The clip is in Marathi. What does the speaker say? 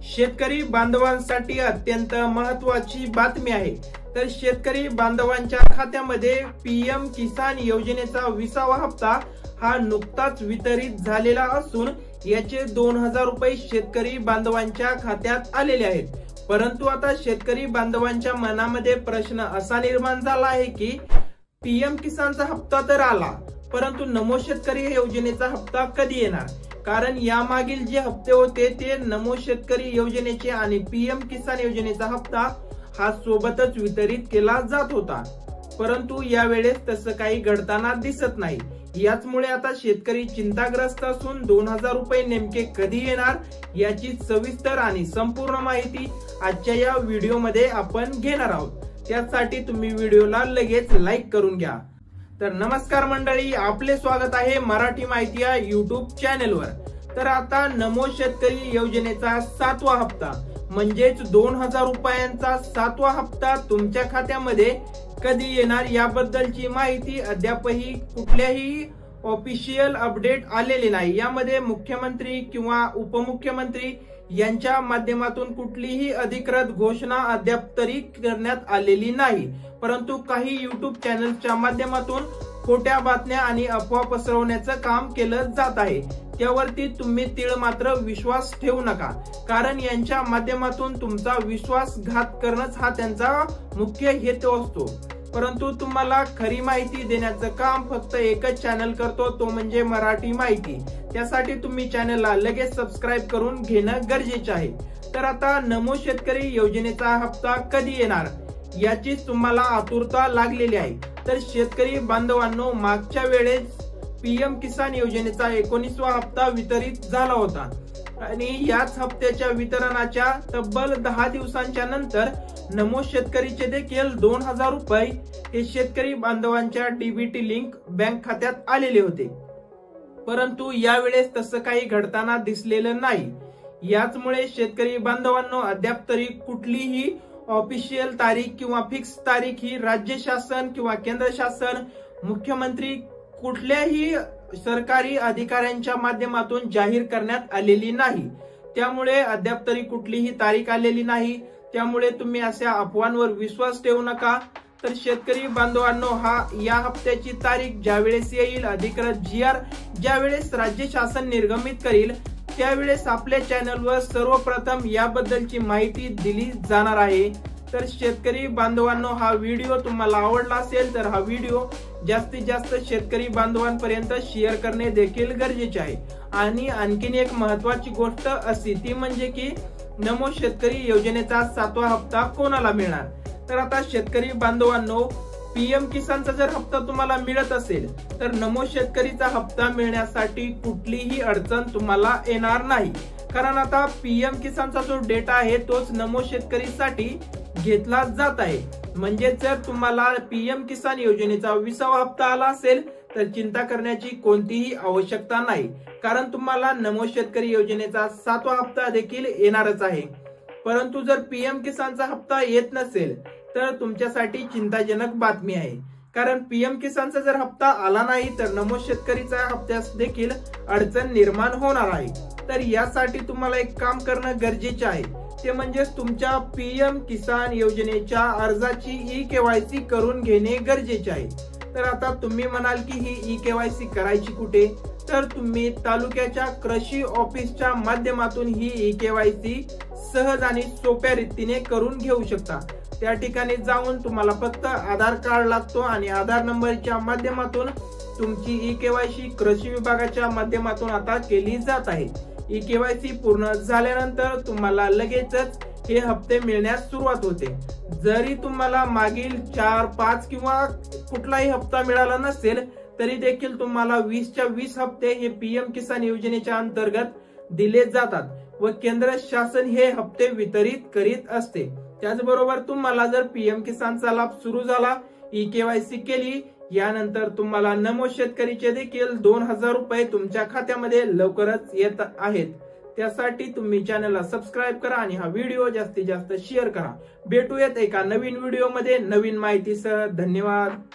शेतकरी बांधवांसाठी अत्यंत महत्त्वाची बातमी आहे। तर शेतकरी बांधवांच्या खात्यामध्ये पीएम किसान योजनेचा 20वा हप्ता हा नुकताच वितरित झालेला असून याचे 2000 रुपये शेतकरी बांधवांच्या खात्यात आलेले आहेत। परंतु आता शेतकरी बांधवांच्या मनामध्ये प्रश्न असा निर्माण झाला आहे की पीएम किसानचा हप्ता तर आला, परंतु नमो शेतकरी योजनेचा हप्ता कधी येणार? कारण यामागील जे हप्ते होते ते नमो शेतकरी योजनेचे आणि पीएम किसान योजनेचा हप्ता हा सोबतच वितरित केला जात होता, परंतु यावेळेस तसं काही घडताना दिसत नाही। याचमुळे आता शेतकरी चिंताग्रस्त असून 2000 रुपये नेमके कधी येणार याची सविस्तर आणि संपूर्ण माहिती आजच्या या व्हिडिओमध्ये आपण घेणार आहोत। त्यासाठी तुम्ही व्हिडिओला लगेच लाईक करून घ्या। तर नमस्कार मंडळी, आपले स्वागत आहे मराठी माहिती या युट्यूब चॅनेलवर। तर आता नमो शेतकरी योजनेचा 7वा हप्ता म्हणजेच 2000 रुपयांचा 7वा हप्ता तुमच्या खात्यामध्ये कधी येणार याबद्दलची माहिती अद्यापही कुठल्याही ऑफिशियल अपडेट आलेले नाही। यामध्ये मुख्यमंत्री किंवा उपमुख्यमंत्री यांच्या माध्यमातून कुठलीही अधिकृत घोषणा अद्याप तरी करण्यात आलेली नाही, परंतु काही युट्यूब चॅनलच्या माध्यमातून खोट्या बातम्या आणि अफवा पसरवण्याचं काम केलं जात आहे। त्यावरती तुम्ही तीळ मात्र विश्वास ठेवू नका, कारण यांच्या माध्यमातून तुमचा विश्वासघात करणंच हा त्यांचा मुख्य हेतू असतो। परंतु तुम्हाला खरी माहिती देण्याचं काम फक्त एकच चॅनल करतो, तो म्हणजे मराठी माहिती। त्यासाठी तुम्ही चॅनलला लगेच सबस्क्राईब करून घेणं गरजेचे आहे। तर आता नमो शेतकरी योजनेचा हप्ता कधी येणार याची तुम्हाला आतुरता लागलेली आहे। तर शेतकरी बांधवांनो, मागच्या वेळेस पीएम किसान योजनेचा 19वा हप्ता वितरित झाला होता आणि याच हप्त्याच्या वितरणाच्या तब्बल 10 दिवसांच्या नंतर नमो शेतकरीचे देखील 2000 रुपये हे शेतकरी बांधवांच्या डीबीटी लिंक बँक खात्यात आलेले होते, परंतु यावेळेस तसं काही घडताना दिसलेलं नाही। याचमुळे शेतकरी बांधवांनो, अद्याप तरी कुठलीही ऑफिशियल तारीख किंवा फिक्स तारीख ही राज्य शासन किंवा केंद्र शासन, मुख्यमंत्री कुठल्याही सरकारी अधिकाऱ्यांच्या माध्यमातून जाहीर करण्यात आलेली नाही। त्यामुळे अद्याप तरी कुठलीही तारीख आलेली नाही। त्यामुळे तुम्ही अशा अफवांवर विश्वास ठेवू नका। तर शेतकरी बांधवांनो, या हप्त्याची तारीख ज्यावेळेस येईल, अधिकृत GR ज्यावेळेस राज्य शासन निर्गमित करील, त्यावेळेस आपल्या चॅनलवर सर्वप्रथम याबद्दलची माहिती दिली जाणार आहे। तर शेतकरी बांधवांनो, हा व्हिडिओ तुम्हाला आवडला असेल तर हा व्हिडिओ जास्तीत जास्त शेतकरी बांधवांपर्यंत शेअर करणे देखील गरजेचे आहे। आणि आणखीन एक महत्त्वाची गोष्ट अशी ती म्हणजे की नमो शेतकरी योजनेचा 7वा हप्ता कोणाला मिळणार? तर आता शेतकरी बांधवांनो, पीएम किसानचा जर हप्ता तुम्हाला मिळत असेल तर नमो शेतकरीचा हप्ता मिळण्यासाठी कुठलीही अडचण तुम्हाला येणार नाही, कारण आता पीएम किसानचा जो डेटा आहे तोच नमो शेतकरीसाठी घेतला जात आहे। म्हणजे जर तुम्हाला पीएम किसान योजनेचा 20वा हप्ता आला असेल तर चिंता करण्याची कोणतीही आवश्यकता नाही, कारण तुम्हाला नमो शेतकरी योजनेचा 7वा हप्ता देखील येणारच आहे। परंतु जर पीएम किसानचा हप्ता येत नसेल तर तुमच्यासाठी चिंताजनक बातमी आहे, कारण पीएम किसानचा जर हप्ता आला नाही तर नमो शेतकरीचा हप्त्यास देखील अडचण निर्माण होणार आहे। तर यासाठी तुम्हाला एक काम करणं गरजेचे आहे, ते म्हणजे तुमच्या पीएम किसान योजनेच्या अर्जाची ई-केवायसी करून घेणे गरजेचे आहे। तर आता तुम्ही म्हणाल की ही ई-केवायसी करायची कुठे? तर तुम्ही तालुक्याच्या कृषी ऑफिसच्या माध्यमातून ही ई-केवायसी सहज आणि सोप्या रीतीने करून घेऊ शकता। त्या ठिकाणी जाऊन तुम्हाला फक्त आधार कार्ड लागतो आणि आधार नंबरच्या माध्यमातून तुमची ई-केवायसी कृषी विभागाच्या माध्यमातून आता केली जात आहे। ई-केवायसी पूर्ण झाल्यानंतर तुम्हाला लगेचच हे हप्ते मिळण्यास सुरुवात होते। जरी तुम्हाला मागील 4, 5 किंवा कुठलाही हप्ता मिळाला नसेल तरी देखील तुम्हाला 20च्या 20 हप्ते हे पीएम किसान योजनेच्या अंतर्गत दिले जातात व केंद्र शासन हे हप्ते वितरित करीत असते। त्याचबरोबर तुम्हाला जर पीएम किसानचा लाभ सुरू झाला, ई-केवायसी केली, यानंतर तुम्हाला नमो शेतकरीचे देखील 2000 रुपये तुमच्या खात्यामध्ये लवकरच येत आहेत। त्यासाठी तुम्ही चॅनलला सबस्क्राईब करा आणि हा व्हिडिओ जास्तीत जास्त शेअर करा। भेटूयात एका नवीन व्हिडिओमध्ये नवीन माहितीसह। धन्यवाद।